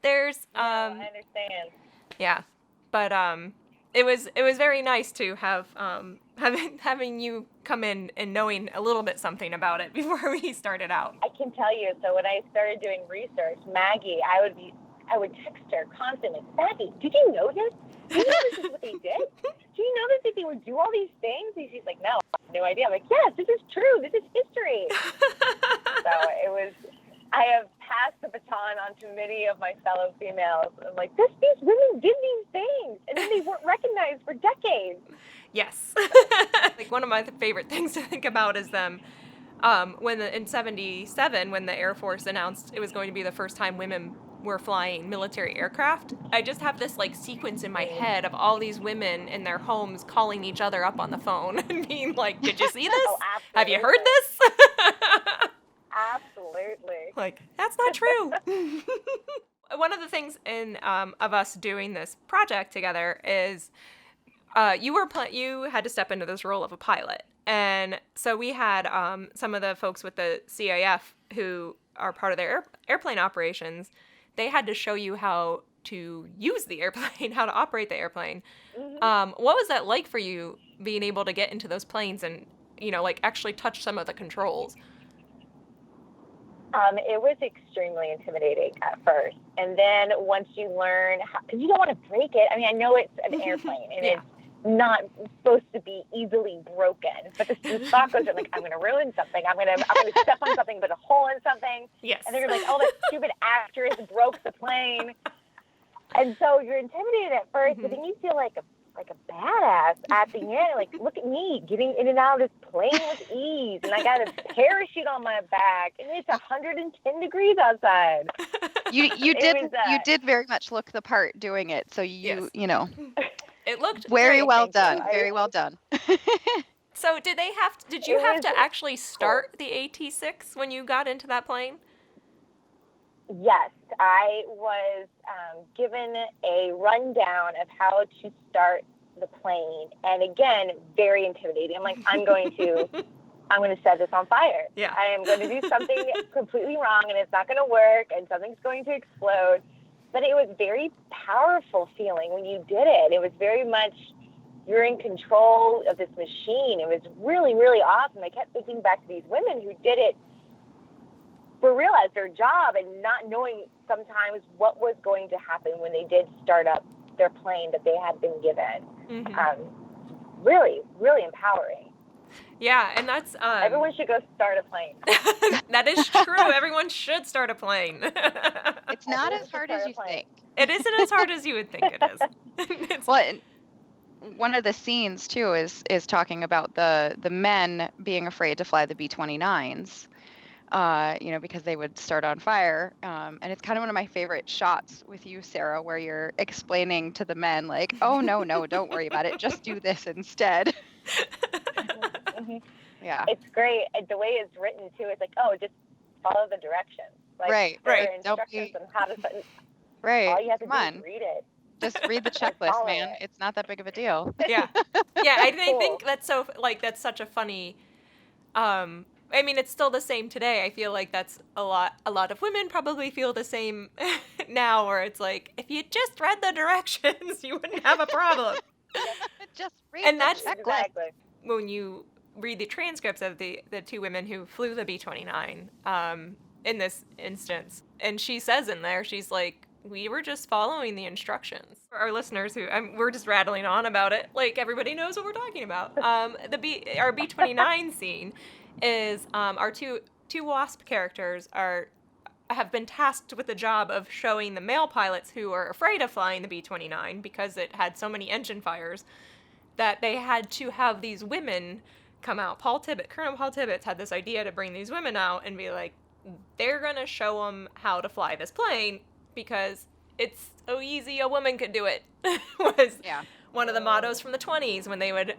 there's I understand. yeah, but it was very nice to have having you come in and knowing a little bit something about it before we started out. I can tell you. So when I started doing research, Maggie, I would text her constantly. Maggie, did you know this? Do you know this is what they did? Do you know that they would do all these things? And she's like, no, I have no idea. I'm like, yes, this is true. This is history. So it was. I have passed the baton on to many of my fellow females. I'm like, these women did these things, and then they weren't recognized for decades. Yes. Like, one of my favorite things to think about is them in 77, when the Air Force announced it was going to be the first time women were flying military aircraft. I just have this like sequence in my head of all these women in their homes calling each other up on the phone and being like, did you see this? Oh, have you heard this? Absolutely. Like, that's not true. One of the things of us doing this project together is you had to step into this role of a pilot. And so we had some of the folks with the CAF who are part of their airplane operations. They had to show you how to use the airplane, how to operate the airplane. Mm-hmm. What was that like for you, being able to get into those planes and, like, actually touch some of the controls? It was extremely intimidating at first. And then once you learn, because you don't want to break it. I mean, I know it's an airplane and it's not supposed to be easily broken. But the thought goes, like, I'm going to ruin something. I'm going to step on something, put a hole in something. Yes. And then you're like, oh, that stupid actress broke the plane. And so you're intimidated at first, mm-hmm. but then you feel like a badass at the end. Like, look at me getting in and out of this plane with ease, and I got a parachute on my back, and it's 110 degrees outside. You did very much look the part doing it. So it looked very well done. So. Very well done. So did you have to actually start the AT-6 when you got into that plane? Yes, I was given a rundown of how to start the plane, and again, very intimidating. I'm like, I'm going to set this on fire. Yeah. I am going to do something completely wrong, and it's not going to work, and something's going to explode. But it was very powerful feeling when you did it. It was very much you're in control of this machine. It was really, really awesome. I kept thinking back to these women who did it for real as their job and not knowing sometimes what was going to happen when they did start up their plane that they had been given. Mm-hmm. Really, really empowering. Yeah, and that's... everyone should go start a plane. That is true. Everyone should start a plane. It's not as hard as you think. It isn't as hard as you would think it is. Well, one of the scenes, too, is talking about the men being afraid to fly the B-29s. Because they would start on fire. And it's kind of one of my favorite shots with you, Sarah, where you're explaining to the men, like, oh, no, don't worry about it. Just do this instead. Mm-hmm. Yeah. It's great. The way it's written, too, it's like, oh, just follow the directions. Like, right. There are instructions on how to... Right. All you have to Come do on. is read it. Just read the checklist, man. It's not that big of a deal. Yeah. Yeah, I think that's so, like, that's such a funny... I mean, it's still the same today. I feel like that's a lot of women probably feel the same now, where it's like, if you just read the directions, you wouldn't have a problem. Just read and the that's checklist. Exactly. When you read the transcripts of the two women who flew the B-29 in this instance. And she says in there, she's like, we were just following the instructions. For our listeners we're just rattling on about it, like everybody knows what we're talking about. Our B-29 scene is our two WASP characters have been tasked with the job of showing the male pilots who are afraid of flying the B-29 because it had so many engine fires that they had to have these women come out. Colonel Paul Tibbets had this idea to bring these women out and be like, they're going to show them how to fly this plane, because it's so easy, a woman could do it, was Yeah. one of the mottos from the 20s when they would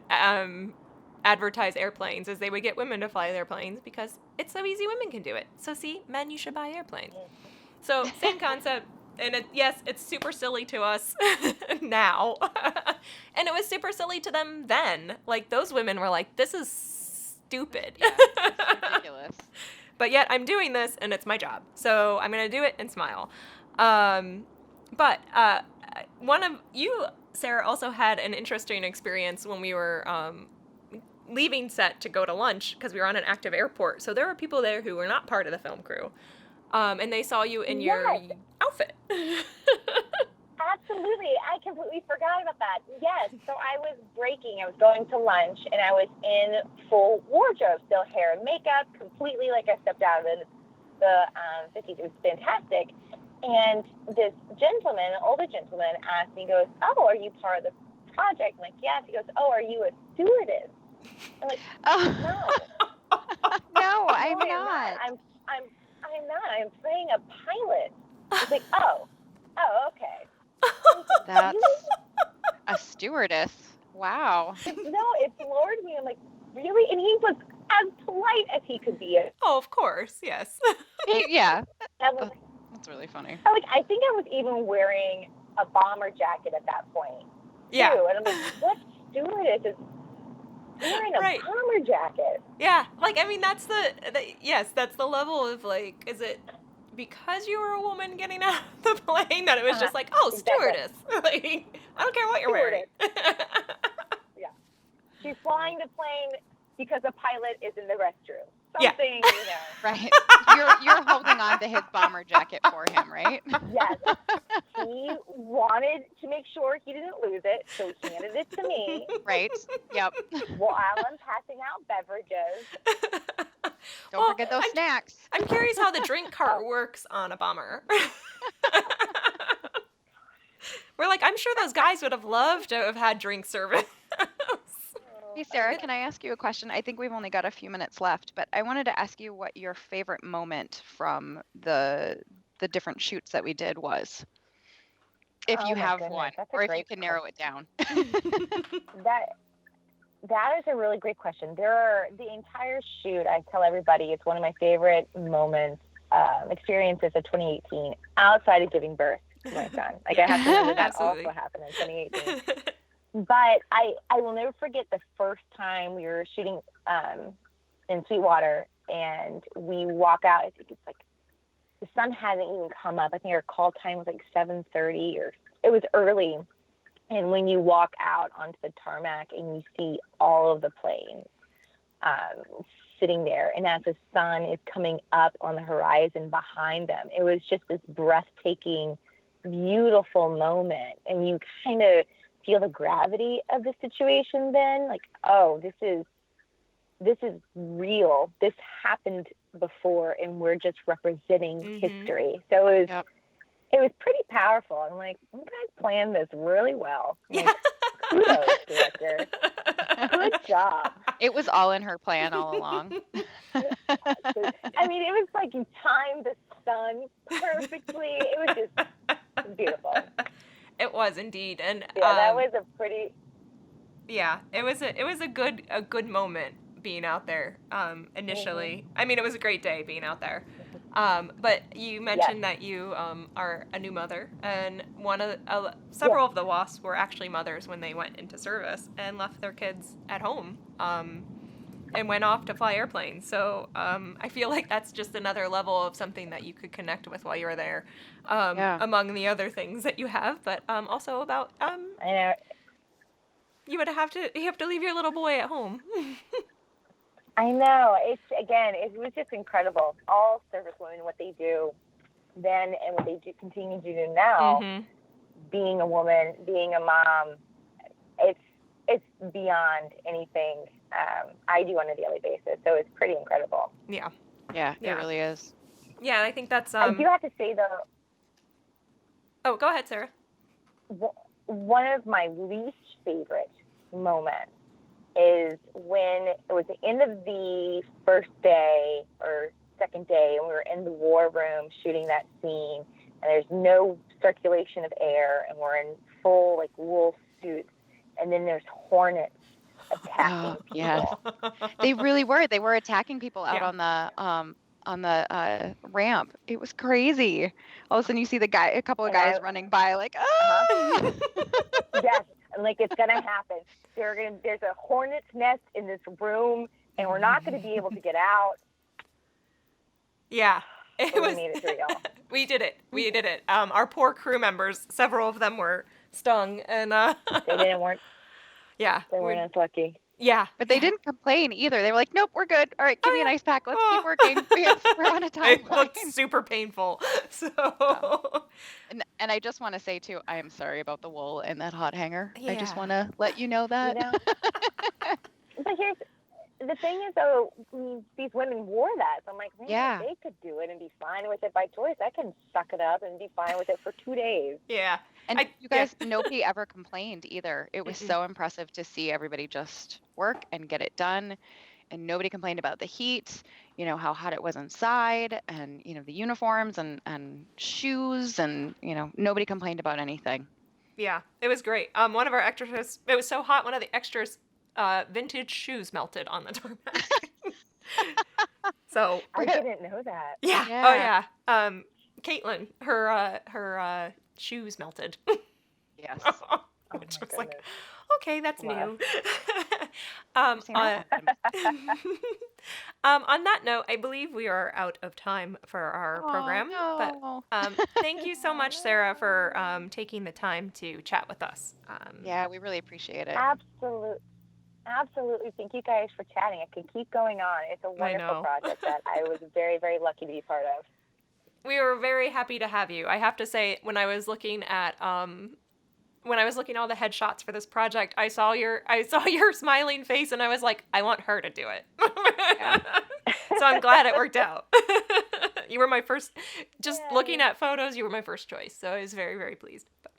advertise airplanes, is they would get women to fly their planes because it's so easy, women can do it. So see, men, you should buy airplanes. So same concept. And yes, it's super silly to us now. And it was super silly to them then. Like, those women were like, this is stupid. Yeah, it's ridiculous. But yet I'm doing this, and it's my job. So I'm going to do it and smile. But one of you, Sarah, also had an interesting experience when we were leaving set to go to lunch, because we were on an active airport. So there were people there who were not part of the film crew. And they saw you in your outfit. Absolutely. I completely forgot about that. Yes. So I was breaking. I was going to lunch, and I was in full wardrobe, still hair and makeup, completely like I stepped out of the 50s. It was fantastic. And this gentleman, an older gentleman, asked me, he goes, "Oh, are you part of the project?" I'm like, "Yes." He goes, "Oh, are you a stewardess?" I'm like, "No." No, I'm No, not. I'm not. I'm playing a pilot. He's like, oh, okay. That's a stewardess. Wow. No, it floored me. I'm like, really? And he was as polite as he could be. Oh, of course, yes. Yeah. I was That's really funny. I think I was even wearing a bomber jacket at that point. Yeah. Too. And I'm like, what stewardess is wearing a bomber jacket? Yeah, like, I mean, that's that's the level of, like, is it because you were a woman getting out of the plane that it was just like, oh, stewardess. Like, I don't care what you're wearing. Yeah. She's flying the plane because a pilot is in the restroom. Something, you know. Right. You're holding on to his bomber jacket for him, right? Yes. He wanted to make sure he didn't lose it, so he handed it to me. Right. Yep. While I'm passing out beverages. Don't forget those snacks. I'm curious how the drink cart works on a bomber. We're like, I'm sure those guys would have loved to have had drink service. Hey, Sarah, can I ask you a question? I think we've only got a few minutes left, but I wanted to ask you what your favorite moment from the different shoots that we did was. If you have one, or if you can narrow it down. That is a really great question. The entire shoot, I tell everybody, it's one of my favorite moments, experiences of 2018, outside of giving birth to my son. Like, I have to remember that also happened in 2018. But I will never forget the first time we were shooting in Sweetwater, and we walk out. I think it's like the sun hasn't even come up. I think our call time was like 7:30, or it was early. And when you walk out onto the tarmac and you see all of the planes sitting there, and as the sun is coming up on the horizon behind them, it was just this breathtaking, beautiful moment. And you kind of feel the gravity of the situation then, like, oh, this is real. This happened before, and we're just representing history. So it was pretty powerful. I'm like, you guys planned this really well. Like, kudos, director. Good job. It was all in her plan all along. I mean, it was like you timed the sun perfectly. It was just beautiful. It was indeed, and that was a pretty. Yeah, it was a good moment being out there. Initially, I mean, it was a great day being out there. But you mentioned that you are a new mother, and several of the WASP were actually mothers when they went into service and left their kids at home and went off to fly airplanes. So I feel like that's just another level of something that you could connect with while you were there, among the other things that you have, but also about I know. you have to leave your little boy at home. I know. It was just incredible. All service women, what they do then and what they continue to do now, being a woman, being a mom, it's beyond anything I do on a daily basis. So it's pretty incredible. Yeah. Yeah, it really is. Yeah, I think that's. I do have to say, though. Oh, go ahead, Sarah. One of my least favorite moments is when it was the end of the first day or second day, and we were in the war room shooting that scene, and there's no circulation of air, and we're in full like wool suits, and then there's hornets attacking people. Yes. They really were. They were attacking people out Yeah. on the ramp. It was crazy. All of a sudden you see a couple of And guys running by like, ah! Yes, and like it's gonna happen. There's a hornet's nest in this room, and we're not gonna be able to get out. Yeah. We made it through, y'all. We did it. We did it. Our poor crew members, several of them were stung, and They weren't as lucky. Yeah. But they didn't complain either. They were like, nope, we're good. All right, give me an ice pack. Let's keep working. We're on a It timeline. looked super painful. So And I just want to say too, I am sorry about the wool in that hot hanger. I just Yeah. want to let you know that. You know? But here's the thing is, though, these women wore that. So I'm like, man, Yeah. if they could do it and be fine with it by choice, I can suck it up and be fine with it for 2 days. yeah. And you guys, nobody ever complained either. It was so impressive to see everybody just work and get it done. And nobody complained about the heat, how hot it was inside, and, the uniforms and shoes, and, nobody complained about anything. Yeah, it was great. One of our extras, it was so hot, one of the extras, vintage shoes melted on the tarmac. So I didn't know that. yeah. Yeah. Oh yeah. Caitlin, her shoes melted. Yes. Which my was like, goodness. okay, that's Wow. new. Seen that happen. On that note, I believe we are out of time for our program. No. But thank you so much, Sarah, for taking the time to chat with us. Yeah, we really appreciate it. Absolutely. Thank you guys for chatting. It can keep going on. It's a know. wonderful project that I was very, very lucky to be part of. We were very happy to have you. I have to say, when I was looking at all the headshots for this project, I saw your smiling face, and I was like, I want her to do it. Yeah. So I'm glad it worked out. You were my first. Just Yay. looking at photos, you were my first choice. So I was very, very pleased. But,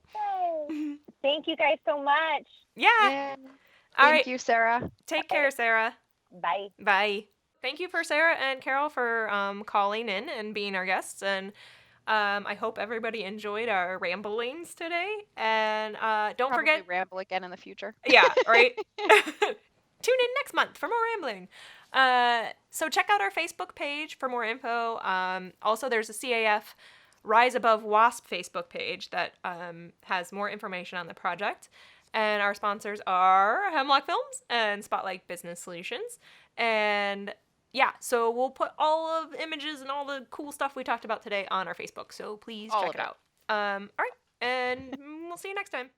Yay. Thank you guys so much. yeah. Yeah. All Thank right. you, Sarah. Take care, Sarah. Bye. Bye. Thank you for Sarah and Carol for calling in and being our guests. And I hope everybody enjoyed our ramblings today. And don't Probably forget. ramble again in the future. Yeah, right? Tune in next month for more rambling. So check out our Facebook page for more info. Also, there's a CAF Rise Above WASP Facebook page that has more information on the project. And our sponsors are Hemlock Films and Spotlight Business Solutions. And yeah, so we'll put all of the images and all the cool stuff we talked about today on our Facebook. So please All check of it out. All right, and we'll see you next time.